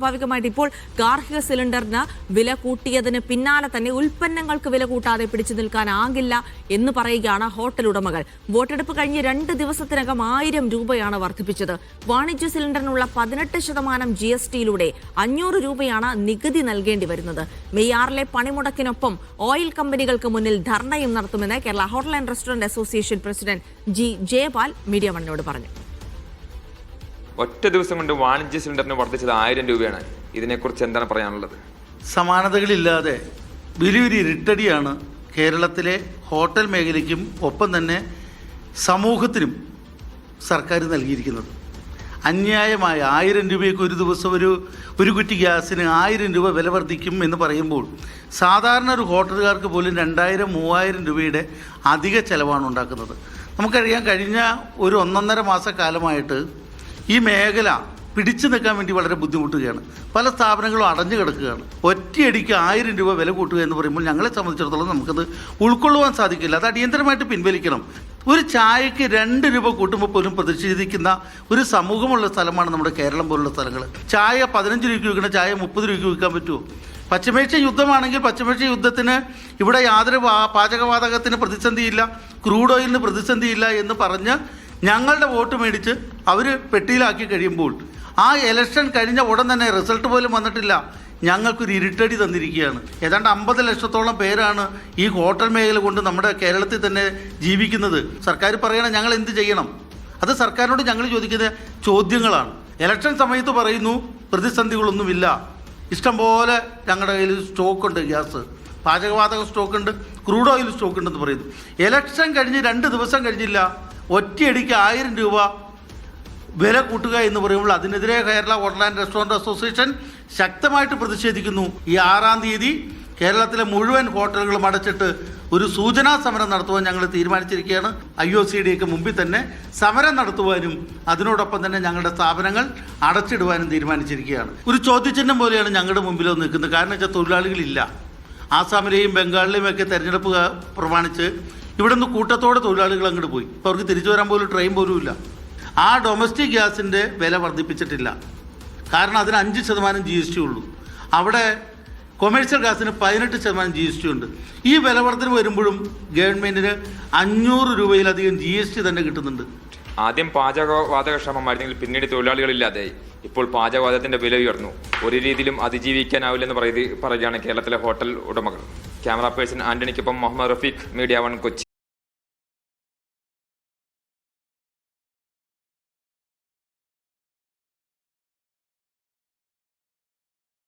സ്വാഭാവികമായിട്ട് ഇപ്പോൾ ഗാർഹിക സിലിണ്ടറിന് വില കൂട്ടിയതിന് പിന്നാലെ തന്നെ ഉൽപ്പന്നങ്ങൾക്ക് വില കൂട്ടാതെ പിടിച്ചു നിൽക്കാനാകില്ല എന്ന് പറയുകയാണ് ഹോട്ടൽ ഉടമകൾ. വോട്ടെടുപ്പ് കഴിഞ്ഞ് 2 ദിവസത്തിനകം 1000 രൂപയാണ് വർദ്ധിപ്പിച്ചത്. വാണിജ്യ സിലിണ്ടറിനുള്ള 18% GSTയിലൂടെ 500 രൂപയാണ് നികുതി നൽകേണ്ടി വരുന്നത്. മെയ് 6 പണിമുടക്കിനൊപ്പം ഓയിൽ കമ്പനികൾക്ക് മുന്നിൽ ധർണയും നടത്തുമെന്ന് Kerala hotel and restaurant association president G. Jayapal media വണ്ണിനോട് പറഞ്ഞു. ഒറ്റ ദിവസം കൊണ്ട് വാണിജ്യ സിലിണ്ടറിന് വർദ്ധിച്ചത് 1000 രൂപയാണ്. ഇതിനെക്കുറിച്ച് എന്താണ് പറയാനുള്ളത്? സമാനതകളില്ലാതെ വലിയൊരു ഇരുട്ടടിയാണ് കേരളത്തിലെ ഹോട്ടൽ മേഖലയ്ക്കും ഒപ്പം തന്നെ സമൂഹത്തിനും സർക്കാർ നൽകിയിരിക്കുന്നത്. അന്യായമായ 1000 രൂപയ്ക്ക് ഒരു ദിവസം ഒരു കുറ്റി ഗ്യാസിന് 1000 രൂപ വില വർദ്ധിക്കും എന്ന് പറയുമ്പോൾ സാധാരണ ഒരു ഹോട്ടലുകാർക്ക് പോലും 2000-3000 രൂപയുടെ അധിക ചെലവാണ് ഉണ്ടാക്കുന്നത്. നമുക്കറിയാം, കഴിഞ്ഞ ഒരു 1.5 മാസക്കാലമായിട്ട് ഈ മേഖല പിടിച്ചു നിൽക്കാൻ വേണ്ടി വളരെ ബുദ്ധിമുട്ടുകയാണ്. പല സ്ഥാപനങ്ങളും അടഞ്ഞു കിടക്കുകയാണ്. ഒറ്റയടിക്ക് 1000 രൂപ വില കൂട്ടുക എന്ന് പറയുമ്പോൾ ഞങ്ങളെ സംബന്ധിച്ചിടത്തോളം നമുക്കത് ഉൾക്കൊള്ളുവാൻ സാധിക്കില്ല. അത് അടിയന്തരമായിട്ട് പിൻവലിക്കണം. ഒരു ചായക്ക് 2 രൂപ കൂട്ടുമ്പോൾ പോലും പ്രതിഷേധിക്കുന്ന ഒരു സമൂഹമുള്ള സ്ഥലമാണ് നമ്മുടെ കേരളം പോലുള്ള സ്ഥലങ്ങൾ. ചായ 15 രൂപയ്ക്ക് വിൽക്കുന്ന ചായ 30 രൂപയ്ക്ക് വിൽക്കാൻ പറ്റുമോ? പശ്ചിമേഷ്യൻ യുദ്ധമാണെങ്കിൽ പശ്ചിമേഷ്യൻ യുദ്ധത്തിന് ഇവിടെ യാതൊരു പാചകവാതകത്തിന് പ്രതിസന്ധിയില്ല, ക്രൂഡ് ഓയിലിന് പ്രതിസന്ധിയില്ല എന്ന് പറഞ്ഞ് ഞങ്ങളുടെ വോട്ട് മേടിച്ച് അവർ പെട്ടിയിലാക്കി കഴിയുമ്പോൾ ആ ഇലക്ഷൻ കഴിഞ്ഞ ഉടൻ തന്നെ റിസൾട്ട് പോലും വന്നിട്ടില്ല. ഞങ്ങൾക്കൊരു ഇരുട്ടടി തന്നിരിക്കുകയാണ്. ഏതാണ്ട് 50 ലക്ഷത്തോളം പേരാണ് ഈ ഹോട്ടൽ മേഖല കൊണ്ട് നമ്മുടെ കേരളത്തിൽ തന്നെ ജീവിക്കുന്നത്. സർക്കാർ പറയണം ഞങ്ങൾ എന്ത് ചെയ്യണം? അത് സർക്കാരിനോട് ഞങ്ങൾ ചോദിക്കുന്ന ചോദ്യങ്ങളാണ്. ഇലക്ഷൻ സമയത്ത് പറയുന്നു പ്രതിസന്ധികളൊന്നുമില്ല, ഇഷ്ടംപോലെ ഞങ്ങളുടെ കയ്യിൽ സ്റ്റോക്കുണ്ട്, ഗ്യാസ്, പാചകവാതക സ്റ്റോക്കുണ്ട്, ക്രൂഡ് ഓയിൽ സ്റ്റോക്കുണ്ടെന്ന് പറയുന്നു. ഇലക്ഷൻ കഴിഞ്ഞ് 2 ദിവസം കഴിഞ്ഞില്ല, ഒറ്റയടിക്ക് 1000 രൂപ വില കൂട്ടുക എന്ന് പറയുമ്പോൾ അതിനെതിരെ Kerala hotel and restaurant association ശക്തമായിട്ട് പ്രതിഷേധിക്കുന്നു. ഈ 6-ാം തീയതി കേരളത്തിലെ മുഴുവൻ ഹോട്ടലുകളും അടച്ചിട്ട് ഒരു സൂചനാ സമരം നടത്തുവാൻ ഞങ്ങൾ തീരുമാനിച്ചിരിക്കുകയാണ്. IOCDക്ക് മുമ്പിൽ തന്നെ സമരം നടത്തുവാനും അതിനോടൊപ്പം തന്നെ ഞങ്ങളുടെ സ്ഥാപനങ്ങൾ അടച്ചിടുവാനും തീരുമാനിച്ചിരിക്കുകയാണ്. ഒരു ചോദ്യചിഹ്നം പോലെയാണ് ഞങ്ങളുടെ മുമ്പിൽ നിൽക്കുന്നത്. കാരണം വെച്ചാൽ തൊഴിലാളികളില്ല. ആസാമിലെയും ബംഗാളിലെയും ഒക്കെ തെരഞ്ഞെടുപ്പ് പ്രമാണിച്ച് ഇവിടെ നിന്ന് കൂട്ടത്തോടെ തൊഴിലാളികൾ അങ്ങോട്ട് പോയി. ഇപ്പോൾ അവർക്ക് തിരിച്ചു വരാൻ പോലും ട്രെയിൻ പോലും ഇല്ല. ആ ഡൊമസ്റ്റിക് ഗ്യാസിൻ്റെ വില വർദ്ധിപ്പിച്ചിട്ടില്ല. കാരണം അതിന് 5% GST ഉള്ളൂ. അവിടെ കൊമേഴ്ഷ്യൽ ഗ്യാസിന് 18% GST ഉണ്ട്. ഈ വില വർധന വരുമ്പോഴും ഗവൺമെൻറ്റിന് 500 രൂപയിലധികം GST തന്നെ കിട്ടുന്നുണ്ട്. ആദ്യം പാചകവാതകക്ഷമമായിരുന്നെങ്കിൽ പിന്നീട് തൊഴിലാളികളില്ലാതെയായി. ഇപ്പോൾ പാചകവാതകത്തിന്റെ വില ഉയർന്നു. ഒരു രീതിയിലും അതിജീവിക്കാനാവില്ലെന്ന് പറയുകയാണ് കേരളത്തിലെ ഹോട്ടൽ ഉടമകൾ. ക്യാമറ പേഴ്സൺ ആന്റണിക്കൊപ്പം മുഹമ്മദ് റഫീഖ്, മീഡിയ 1 കൊച്ചി.